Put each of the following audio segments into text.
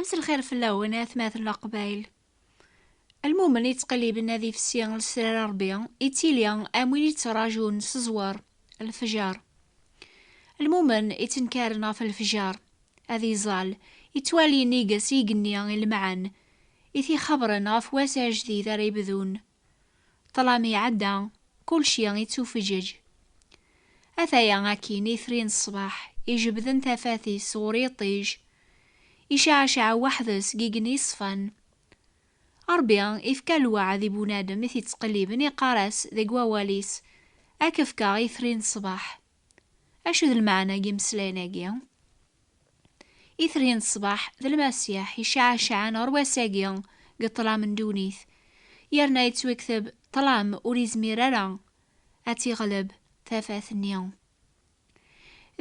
أمس الخير في اللون مثل قبايل المؤمن يتقلب النادي في السيان لسرار ربيع يتيليا أموين يتراجون سزوار الفجار. المؤمن يتنكارنا في الفجار هذي زال يتوالي نيقس يقنيا المعان يثي خبرنا في واسع جديد ريبذون طلامي عدا كل شي يتوفجج أثايا أكين يثرين الصباح يجبذن ثفاثي صوري طيج يشعشع وحدس جيجني صفان أربيا إفكا الوعد بنادم مثي تقليبن يقارس ذي قواليس أكفكا يثرين الصباح أشو ذا المعنى جيمسلينا جيا يثرين الصباح ذا المسيح يشعشعان أرواساقيا قطلا من دونيث يرنا يتوكثب طلام أوريز ميرارا أتي غلب ثافاث النيان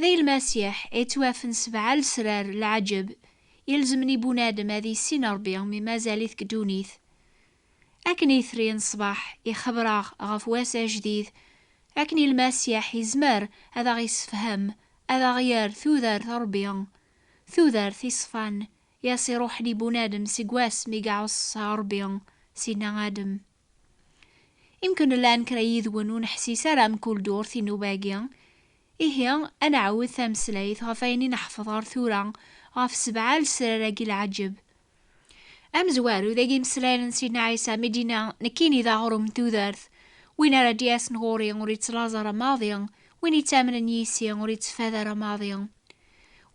ذي المسيح يتوافن سبع السرار العجب يلزمني بنادم هذه السين ربيع مما زاليث كدونيث أكني ثرين صباح يخبراغ غف واسع جديد أكني المسيح يزمر هذا غيسفهم هذا غير ثوذر ربيع ثوذر ثيصفان ياسي روحني بنادم سيقواس ميقعص ربيع سينا آدم يمكن الآن كريذون ونحسي سلام كل دور ثينو باقيا إيه أنا عود ثامسليث غفايني نحفظ ثورا غاف سبعة السراراقي العجب أم زوارو ذاقي مسلان سيدنا عيسى مدينة نكيني ذا غرم توذرث وين رادياس نغوري وريت لازر ماضيا وين يتامن نيسي وريت فاذر ماضيا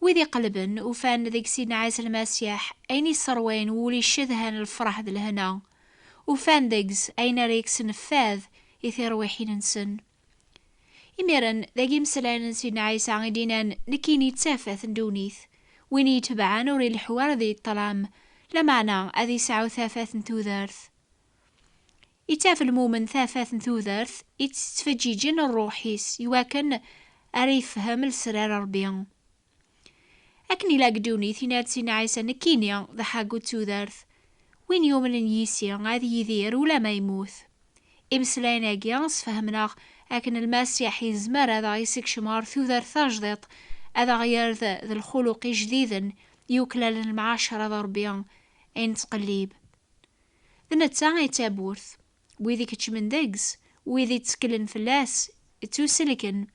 وذي قلبن وفان ذيك سيدنا عيسى المسيح أيني الصروين وولي الشذهان الفرح ذا الهنا وفان ذيكس أين ريكس نفاذ يثير وحين نسن إميرن ذاقي مسلان سيدنا عيسى غدينان نكيني تسافث ندونيث وين يتبعان وري الحوار ذي الطلام لمعنى أذي سعو ثافاث توذرث يتاف المؤمن ثافاث توذرث يتفجيجن الروحيس يواكن أريفهم السرار ربيان أكني لاقدوني ثينات سينا عيسى نكينيا ذا حاقو توذرث وين يومن يسيا غادي يذير ولا ما يموت إمسلاينا قياس فهمناغ أكن المسيح يزمر هذا يسك شمار توذرث أجدط هذا غير ذا الخلق جديدا يوكلل المعاشرة ذا ربيان أين تقليب ذا نتاعي تابورث ويذي كتشمن دقز ويذي تسكلن فلاس تو سلكن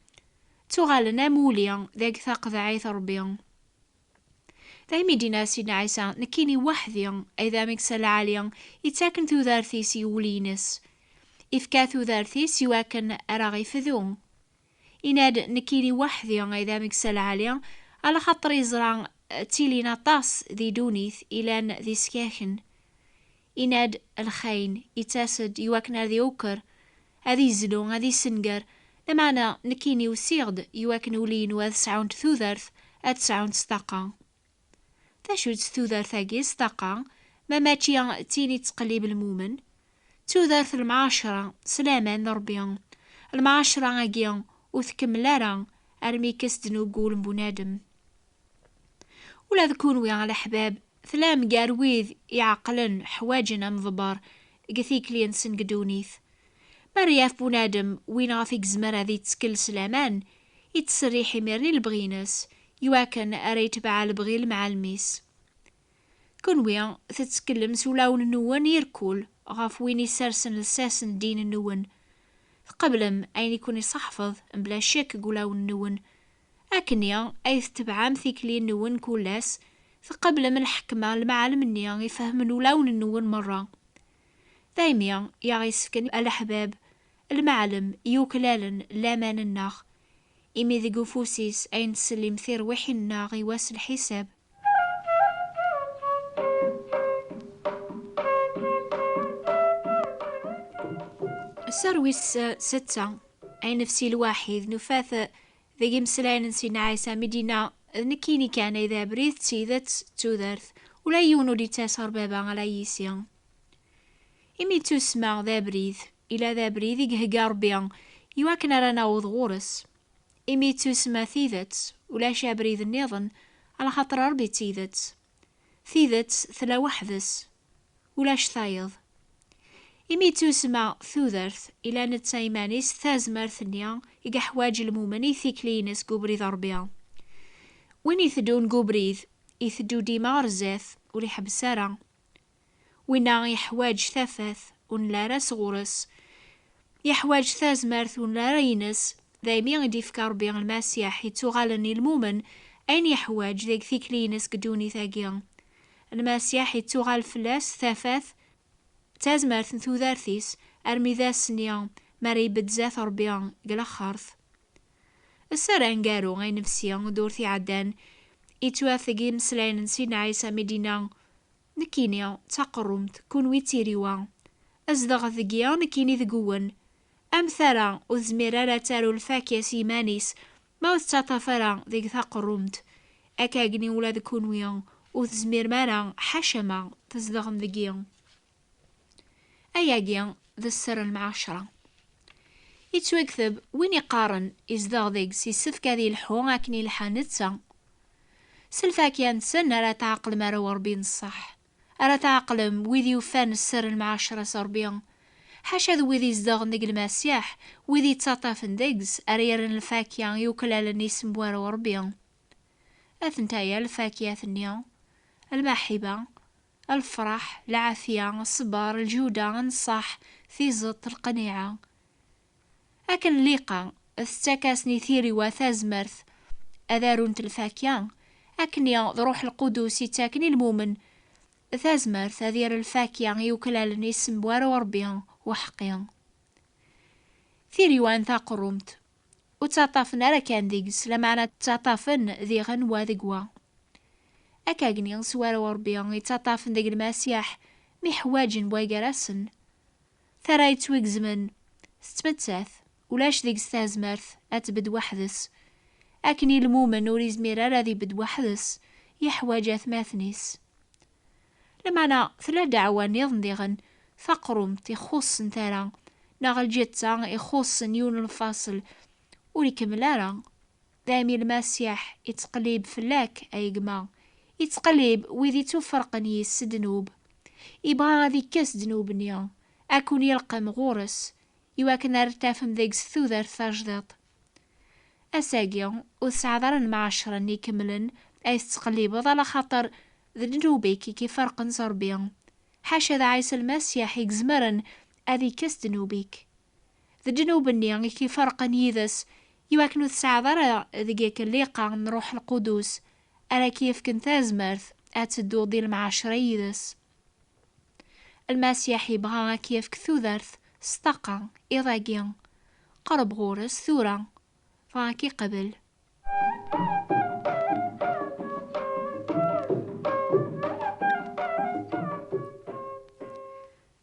تغالنا موليا ذاك ثاق ذا عيث ربيان ذا مدينة سيدنا عيسى نكيني وحذيا أي ذا مكسل عاليا يتاكن ذو ذارثيس يولينس إفكا ذو ذارثيس يواكن أراغي فذون إناد نكيني وحذيا أي ذا مكسل عاليا على خاطر يزرع تيلينا طاس ذي دونيث إلان ذي سكاخن إناد الخين يتاسد يواكنا ذي أوكر هذي زلون هذي سنقر لمعنى نكيني وسيغد يواكن ولين وذ سعون ثوذرث أتسعون ستاقا تاشود ثوذرث أجي ستاقا ما ماتيا تيني تقليب المؤمن ثوذرث المعاشرة سلامان ربيان المعاشرة أجيان وثكملارا أرمي كستنو قول بنادم ولا ذكون ويا على حباب ثلام قارويذ يعقلن حواجنا مضبار قثيك لينسن قدونيث مرياف بنادم وين غافيك زمرة ذي تسكل سلامان يتسريحي ميرني البغينس يواكن أريت بع البغيل مع الميس كون ويا تتكلم سولاون النوان يركول غاف وين يسرسن لساسن دين النوان قبلم أين يكون يصحفظ بلا شك قولاون النوان أكنيا أي تبعام ثيكلي النون كولاس فقبل من الحكمة المعالم النيا يفهمنو لون النون مرة دايميا يغيسفكن الأحباب المعلم يوكلالن لامان الناغ إمي ذي قفوسيس أين تسلم ثير وحي الناغ يواس الحساب السرويس 6 أي نفسي الواحد نفاث ذي مسلان سينا عيسى مدينة نكيني كان إذا بريث سيدت توذرث ولا يونو دي تاسر بابا على يسيان إمي تسمع ذا بريث إلى ذا بريث يقهقار بيان يواكن رانا وضغورس إمي تسمع ثيذت ولا شابريذ النظن على خاطر ربي ثيذت ثلا وحدس ولاش ثايض إمي تسمع ثوذرث إلى نتسايمانيس ثازمر ثنيا إيقا حواج المومني ثيكلينس قبريذ ربيا وين يثدون قبريذ يثدو ديما رزاث ولي حبسارة وينا يحواج ثافث ونلا غورس يحواج تازمرث ونلا ينس دايمين غدي يفكر ربي المسيح يتوغالني المؤمن أين يحواج ذيك ثيكلينس قدوني ثاقيا المسيح يتوغال فلاس ثافث تازمرث ثوذارثيس أرمي ذا السنيا ماري بتزاث ربيان قلا خارث السران قارو غي نفسيا دورثي عدان إتواثقي مسلين نسينا عيسى مدينة نكينيا تقرمت كون ويتيريوا أزدغ ذقيا نكيني ذقون أم ثرى وزميرا لا تارو الفاكيا سيمانيس ما وستطفرا ذيك تقرمت أكاقني ولا ذكون ويا وزمير مارا حشما تزدغم ذقيا أياقيا ذا السر المعاشرة يتوكثب وين يقارن إزدغ ذيك سيسفك ذي الحوم أكني الحانتسا سلفاكيا نتسن ألا تعقل ما رو ربي الصح ألا تعقلم ويذي يوفان السر المعاشرة صربيا حاشا ذو ويذي يزدغ نيق المسيح ويذي تطاف نديقز أريرن الفاكيا يوكلا لنيسم بوارو ربيا أثنتايا الفاكيا ثنيا المحبة الفرح العافية الصبر الجودة النصح ثيزط القنيعة أكن ليقا استكاسني ثيري وثازمرث أذارون تلفاكيا أكنيا ضروح القدوس يتاكني المؤمن ثازمرث أذير الفاكيا يوكلا لنيسم بوارو ربيا وحقيا ثيري وان ثاقرمت وتطافن على كان ديقس لمعنى تطافن ذي غنوة ذقوا أكاقني سوارو ربيا يتطافن ديق المسيح محواجن بويقراسن ثرا يتويق زمن ستمتث ولاش ديق ستازمرث أتبد وحدس أكني المؤمن وريز ميرارا ذي بد وحدس يحواج ثماثنيس لمعنى ثلا دعوة نيضن ديغن ثقرم تخص ثرا ناغل جتا يخص نيون الفاصل ولي كملارا دامي المسيح يتقليب فلاك أي جما يتقليب ويذي تفرقني السدنوب يبغى غادي كاس دنوب نيا أكون يلقى مغورس يواكن ارتافم ذيك ثوذر ثاجدط أساقيا وسعذرا مع عشرا يكملن أي تقليب على خاطر ذنوبك كي فرق صربيا حاشا ذا عيسى المسيح يكزمرن أذي كاس دنوبك ذنوب نيا كي فرق يذس يواكنو تسعذرا ذيك الليقا من روح القدوس ألا كيف كنت أزمرث أتدو دي المعاشرة يذس المسيح يبغى كيف كثوذرث استقى إضاقيا قرب غورس ثورة فاكي قبل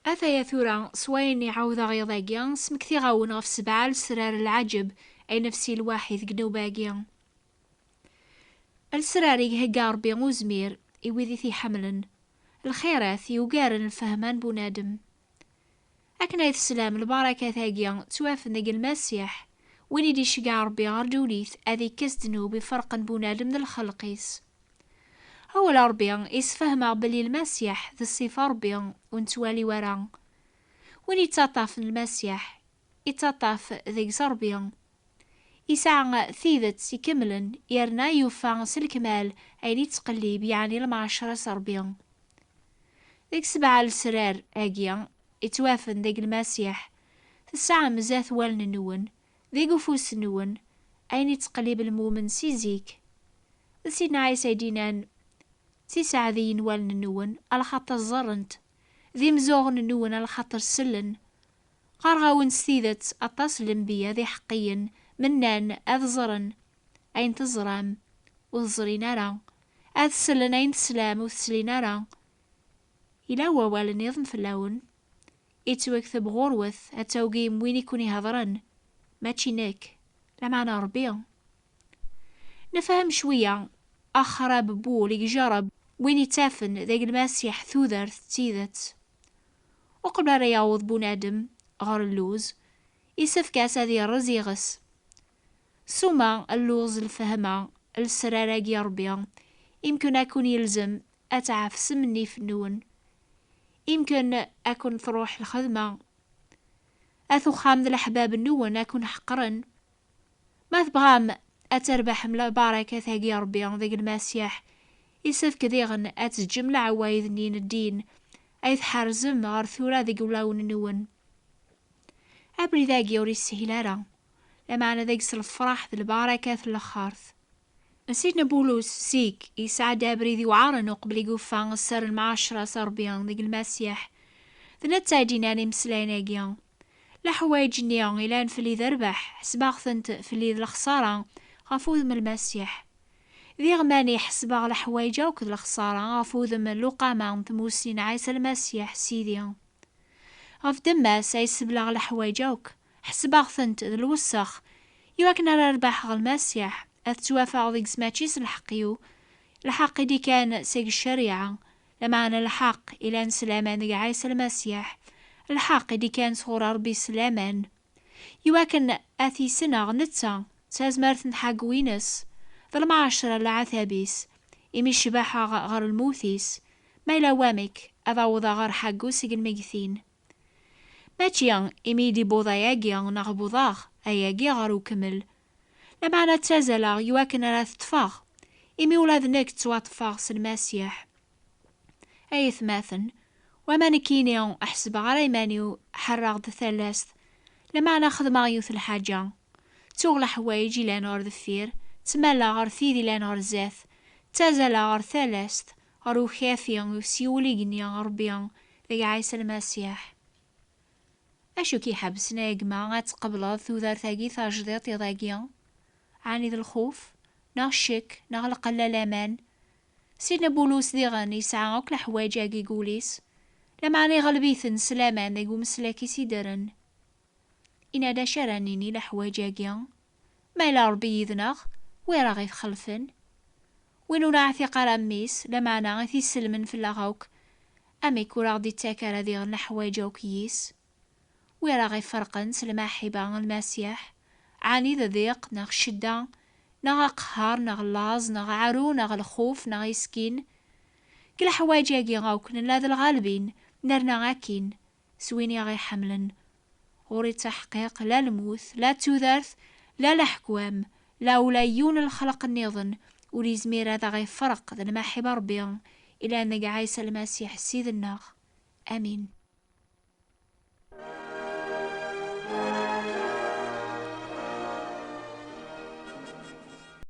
أثا ثورة سوين يعوض غيضاقيا سمكثي غاون غف سبعة لسرار العجب أي نفسي الواحد قنو باقيا السراري هقار بي وزمير يوذي في حملن الخيرات يوقارن الفهمان بنادم أكنا السلام البركة ثاقيا توافن ذاق المسيح وين يدي شقع ربي غردوليث أذي كسدنو بفرق بنادم ذا الخلقيس هو الربيع يسفهم بلي المسيح ذا الصفة ربيع ونتوالي ورا وين يتطاف المسيح يتطاف ذيك زربيع يسعى ثيذت يكملن يرنا يوفى سالكمال أين يتقليب يعني المعشرة سربيع ذيك سبعة السرار أجيا يتوافن ذيك المسيح تسعى مزاث والن النون ذيك فوس النون أين يتقليب المؤمن سيزيك سيدنا عيسى دينان تسعة ذين والن النون على خاطر الزرنت ذي مزوغن النون على خاطر السلن غارغاون ستيذت أطاس الانبياء ذي حقيا منان أذ زرن أين تزرام وتزرين أرى أذ سلن أين تسلام وتسلين أرى إلا ووالن يظن في اللون يتوكثب غوروث التوقيم وين يكون يهضرن ماتشي ناك لمعنى ربيع نفهم شوية أخرى ببول يجرب وين يتافن ذاك المسيح ثوذر تيذت وقبل رياوض بنادم غار اللوز يسفك أساذي الرزيغس سوما اللوز الفهمة السراراقي ربيع يمكن أكون يلزم أتعاف سمني في النون يمكن أكون تروح الخدمة أثو خامد الأحباب النون أكون حقرن ما تبغام أتربح من البركة ثاقي ربي ذاك المسيح يسفك ديغن أتجمع عوايد نين الدين أيث حرزم غار ثورة ذي قولاون نون. أبري ذاقي وري السهلارة لما أنا ذاقس الفرح ذي البركة في الخارث. سيدنا بولس سيك يسعد أبري ذي وعارن قبل يقوفان السر المعاشرة سربيان ذي المسيح ذي نتاجيناني مسليناقيان لا حوايج نيان إلان فلي ذربح حسباغثنت فلي ذي الخسارة غفوذ من المسيح ذي غماني حسباغ الحوايج وكذ الخسارة غفوذ من لقامان ثموسين عيسى المسيح سيديان غف دماس يسبلغ الحوايجوك حسباغثنت ذي الوسخ يواكنا ررباح المسيح أتوافع ذيك سماتشيس الحقيو الحق دي كان سيق الشريعة لما أنا الحق إلى سلامان ذي عيسى المسيح الحق دي كان صغور ربي سلامان يواكن أثي سنة نتا تازمارثن حق وينس ذا المعاشرة العثابيس إمي شباحة غار الموثيس ما يلاوامك أضاوضا غار حقو سيق الميقثين ماتيان إمي دي بوضاياقيان نغبوضاغ أياقي غارو كمل لما أنا تازالا يواكن راث تفاغ إمي ولاد نك تواتفاغ سلماسيح أي ثماثن وما نكينيون أحسب غاري مانيو حراغ ذا ثلاث لما أنا أخذ ماغيوث الحاجة توغل حوايجي لانور ذفير تمالا غار ثيدي لانور زاث تازالا غار ثلاث غارو خافيان وسيولي جنيان غربيان ذي عيسى المسيح أشو كي حبسنا يجمع غاتقبلض ثوذار ثاقي ثاجديط يضاقيان عاني ذا الخوف ناغ الشك ناغ القلة لامان سيدنا بولوس ذي غاني يسعى غوك لحوايج اقي قوليس لما عني غلبيثن سلامان ذي قومسلاكي سيدرن إنا دا شرانيني لحوايج اقيان ما إلا ربي يذنغ ويرا غيث خلفن وينو نعثي قراميس لما أنا غيثي سلمن في اللغوك أمي كورا غدي تاكارا ذي غن حوايج اوكيس ويرا غيث فرقن سلما حبان المسيح عاني ذا ضيق ناغ شدة ناغ قهار ناغ لاز ناغ عرو ناغ الخوف ناغ يسكين كل حوايج ياقي غاوك نلا ذا الغالبين نرنا غاكين سويني غي حملن غوري تحقيق لا الموث لا توذرث لا الأحكوام لا ولايون الخلق النظن ولي زمير هذا غي فرق ذا المحبة ربيان إلى أن عيسى المسيح سيد الناغ آمين.